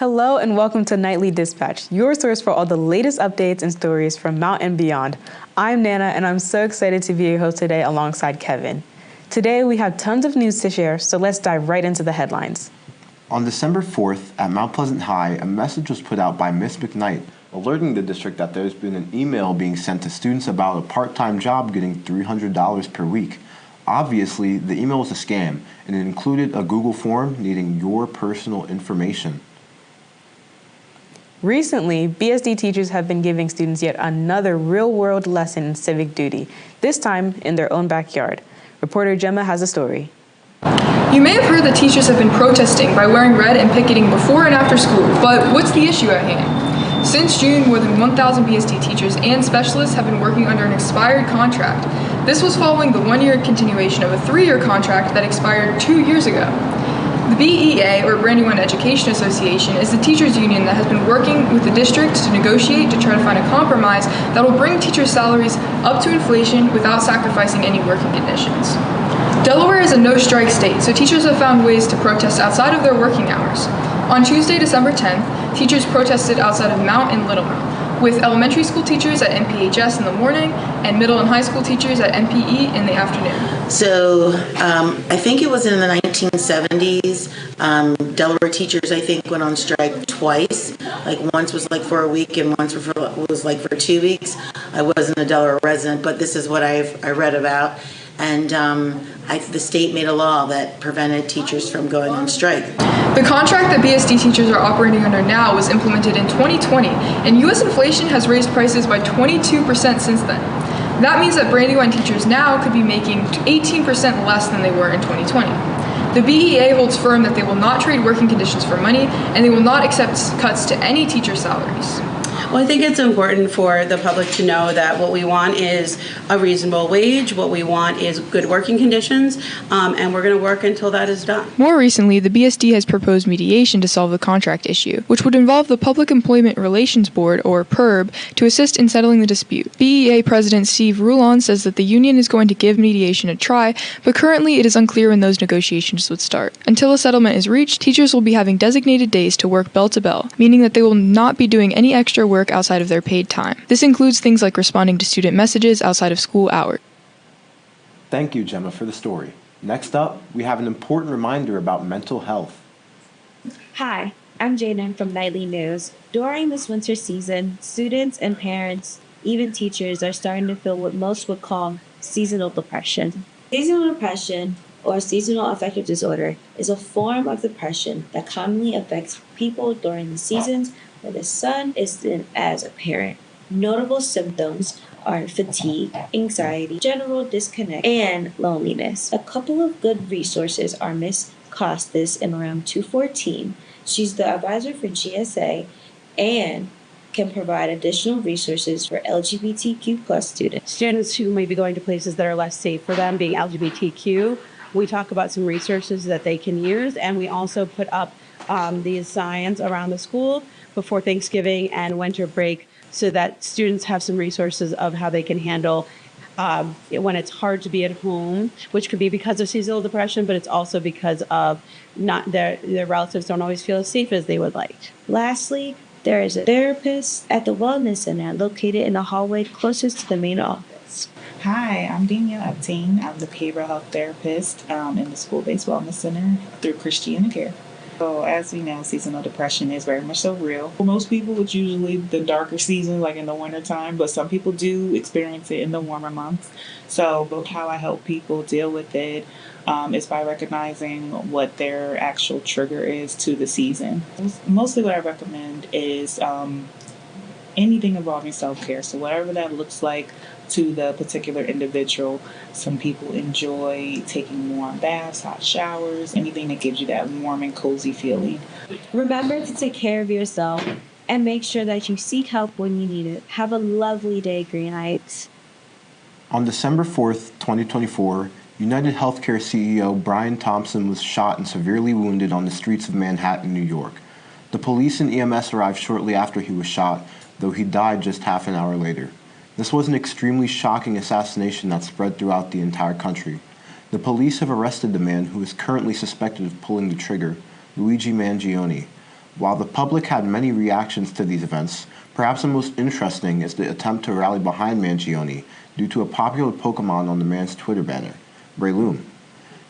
Hello and welcome to Nightly Dispatch, your source for all the latest updates and stories from Mount and beyond. I'm Nana and I'm so excited to be your host today alongside Kevin. Today we have tons of news to share, so let's dive right into the headlines. On December 4th, at Mount Pleasant High, a message was put out by Miss McKnight alerting the district that there's been an email being sent to students about a part-time job getting $300 per week. Obviously, the email was a scam, and it included a Google form needing your personal information. Recently, BSD teachers have been giving students yet another real-world lesson in civic duty, this time in their own backyard. Reporter Gemma has a story. You may have heard that teachers have been protesting by wearing red and picketing before and after school, but what's the issue at hand? Since June, more than 1,000 BSD teachers and specialists have been working under an expired contract. This was following the one-year continuation of a 3-year contract that expired 2 years ago. The BEA, or Brandywine Education Association, is the teachers union that has been working with the district to negotiate to try to find a compromise that will bring teachers' salaries up to inflation without sacrificing any working conditions. Delaware is a no-strike state, so teachers have found ways to protest outside of their working hours. On Tuesday, December 10th, teachers protested outside of Mount and Little Mount, with elementary school teachers at MPHS in the morning and middle and high school teachers at MPE in the afternoon. So I think it was in the 1970s. Delaware teachers, I think, went on strike twice. Like once was like for a week and once was like for 2 weeks. I wasn't a Delaware resident, but this is what I read about. And the state made a law that prevented teachers from going on strike. The contract that BSD teachers are operating under now was implemented in 2020, and U.S. inflation has raised prices by 22% since then. That means that Brandywine teachers now could be making 18% less than they were in 2020. The BEA holds firm that they will not trade working conditions for money, and they will not accept cuts to any teacher salaries. Well, I think it's important for the public to know that what we want is a reasonable wage, what we want is good working conditions, and we're going to work until that is done. More recently, the BSD has proposed mediation to solve the contract issue, which would involve the Public Employment Relations Board, or PERB, to assist in settling the dispute. BEA President Steve Rulon says that the union is going to give mediation a try, but currently it is unclear when those negotiations would start. Until a settlement is reached, teachers will be having designated days to work bell to bell, meaning that they will not be doing any extra work outside of their paid time. This includes things like responding to student messages outside of school hours. Thank you, Gemma, for the story. Next up, we have an important reminder about mental health. Hi, I'm Jaden from Nightly News. During this winter season, students and parents, even teachers, are starting to feel what most would call seasonal depression. Seasonal depression, or seasonal affective disorder, is a form of depression that commonly affects people during the seasons where the sun isn't as apparent. Notable symptoms are fatigue, anxiety, general disconnect, and loneliness. A couple of good resources are Miss Costas in room 214. She's the advisor for GSA and can provide additional resources for LGBTQ plus students. Students who may be going to places that are less safe for them, being LGBTQ, we talk about some resources that they can use, and we also put up these signs around the school before Thanksgiving and winter break so that students have some resources of how they can handle when it's hard to be at home, which could be because of seasonal depression, but it's also because of not their relatives don't always feel as safe as they would like. Lastly, there is a therapist at the Wellness Center located in the hallway closest to the main office. Hi, I'm Danielle Epting. I'm the behavioral health therapist in the school-based wellness center through Christiana Care. So as we know, seasonal depression is very much so real. For most people, it's usually the darker season, like in the winter time, but some people do experience it in the warmer months. So how I help people deal with it is by recognizing what their actual trigger is to the season. Mostly what I recommend is anything involving self-care. So whatever that looks like to the particular individual. Some people enjoy taking warm baths, hot showers, anything that gives you that warm and cozy feeling. Remember to take care of yourself and make sure that you seek help when you need it. Have a lovely day, Green Heights. On December 4th, 2024, United Healthcare CEO Brian Thompson was shot and severely wounded on the streets of Manhattan, New York. The police and EMS arrived shortly after he was shot, though he died just half an hour later. This was an extremely shocking assassination that spread throughout the entire country. The police have arrested the man who is currently suspected of pulling the trigger, Luigi Mangione. While the public had many reactions to these events, perhaps the most interesting is the attempt to rally behind Mangione due to a popular Pokemon on the man's Twitter banner, Breloom.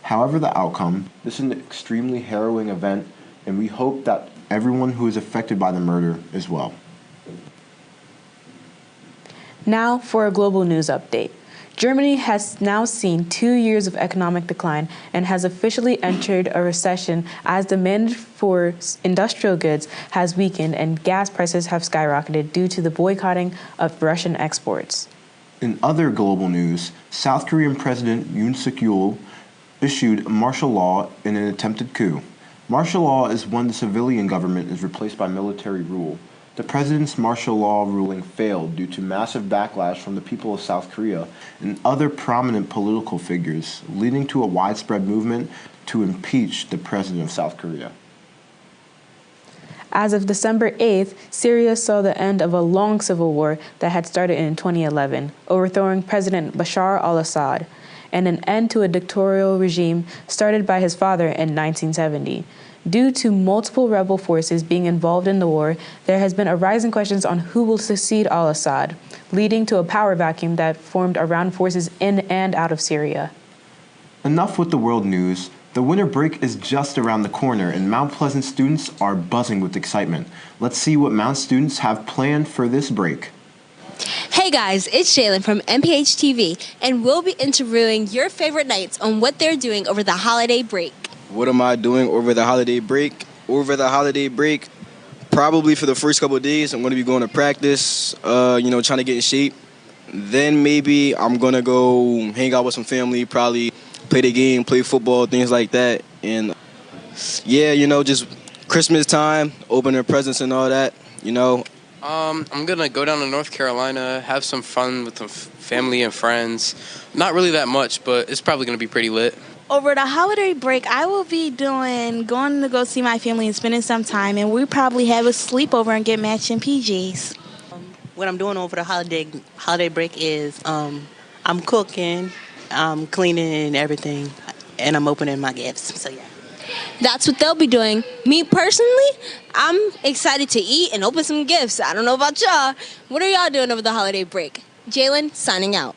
However the outcome, this is an extremely harrowing event, and we hope that everyone who is affected by the murder is well. Now for a global news update. Germany has now seen 2 years of economic decline and has officially entered a recession as demand for industrial goods has weakened and gas prices have skyrocketed due to the boycotting of Russian exports. In other global news, South Korean President Yoon Suk-yeol issued martial law in an attempted coup. Martial law is when the civilian government is replaced by military rule. The president's martial law ruling failed due to massive backlash from the people of South Korea and other prominent political figures, leading to a widespread movement to impeach the president of South Korea. As of December 8th, Syria saw the end of a long civil war that had started in 2011, overthrowing President Bashar al-Assad, and an end to a dictatorial regime started by his father in 1970. Due to multiple rebel forces being involved in the war, there has been a rising questions on who will succeed al-Assad, leading to a power vacuum that formed around forces in and out of Syria. Enough with the world news. The winter break is just around the corner, and Mount Pleasant students are buzzing with excitement. Let's see what Mount students have planned for this break. Hey guys, it's Jalen from MPH TV, and we'll be interviewing your favorite Knights on what they're doing over the holiday break. What am I doing over the holiday break? Over the holiday break, probably for the first couple of days, I'm going to be going to practice, trying to get in shape. Then maybe I'm going to go hang out with some family, probably play the game, play football, things like that. And just Christmas time, opening presents and all that, I'm going to go down to North Carolina, have some fun with the family and friends. Not really that much, but it's probably going to be pretty lit. Over the holiday break, I will be going to go see my family and spending some time, and we probably have a sleepover and get matching PJs. What I'm doing over the holiday break is I'm cooking, I'm cleaning and everything, and I'm opening my gifts. So yeah. That's what they'll be doing. Me personally, I'm excited to eat and open some gifts. I don't know about y'all. What are y'all doing over the holiday break? Jalen, signing out.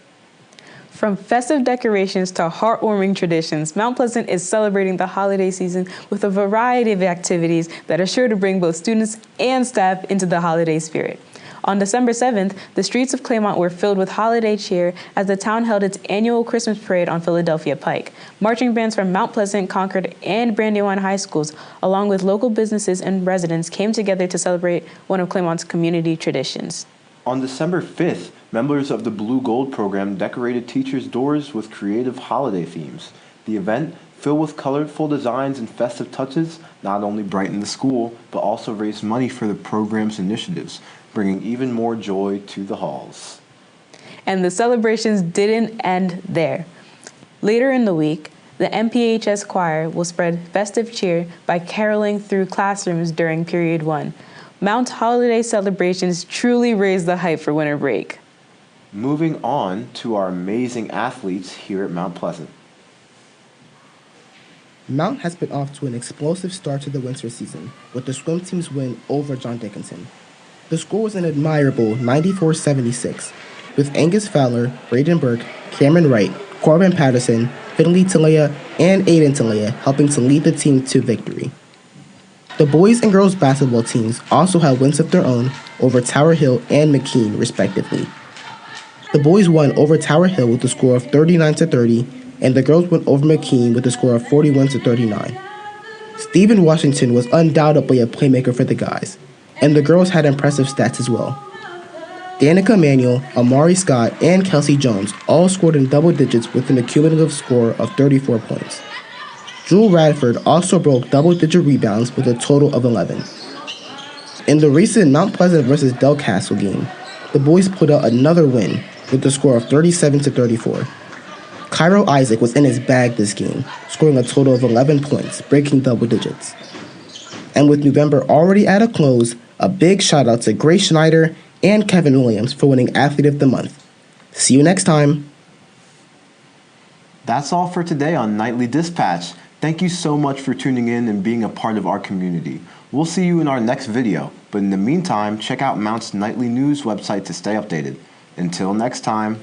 From festive decorations to heartwarming traditions, Mount Pleasant is celebrating the holiday season with a variety of activities that are sure to bring both students and staff into the holiday spirit. On December 7th, the streets of Claymont were filled with holiday cheer as the town held its annual Christmas parade on Philadelphia Pike. Marching bands from Mount Pleasant, Concord, and Brandywine High Schools, along with local businesses and residents, came together to celebrate one of Claymont's community traditions. On December 5th, members of the Blue Gold program decorated teachers' doors with creative holiday themes. The event, filled with colorful designs and festive touches, not only brightened the school, but also raised money for the program's initiatives, bringing even more joy to the halls. And the celebrations didn't end there. Later in the week, the MPHS choir will spread festive cheer by caroling through classrooms during Period 1. Mount's holiday celebrations truly raise the hype for winter break. Moving on to our amazing athletes here at Mount Pleasant. Mount has been off to an explosive start to the winter season with the swim team's win over John Dickinson. The score was an admirable 94-76, with Angus Fowler, Braden Burke, Cameron Wright, Corbin Patterson, Finley Talea, and Aiden Talea helping to lead the team to victory. The boys and girls basketball teams also had wins of their own over Tower Hill and McKean, respectively. The boys won over Tower Hill with a score of 39-30, and the girls went over McKean with a score of 41-39. Stephen Washington was undoubtedly a playmaker for the guys, and the girls had impressive stats as well. Danica Manuel, Amari Scott, and Kelsey Jones all scored in double digits with an accumulative score of 34 points. Jewel Radford also broke double-digit rebounds with a total of 11. In the recent Mount Pleasant versus Del Castle game, the boys put out another win with a score of 37-34. Cairo Isaac was in his bag this game, scoring a total of 11 points, breaking double digits. And with November already at a close, a big shout out to Grace Schneider and Kevin Williams for winning Athlete of the Month. See you next time. That's all for today on Nightly Dispatch. Thank you so much for tuning in and being a part of our community. We'll see you in our next video, but in the meantime, check out Mount's nightly news website to stay updated. Until next time.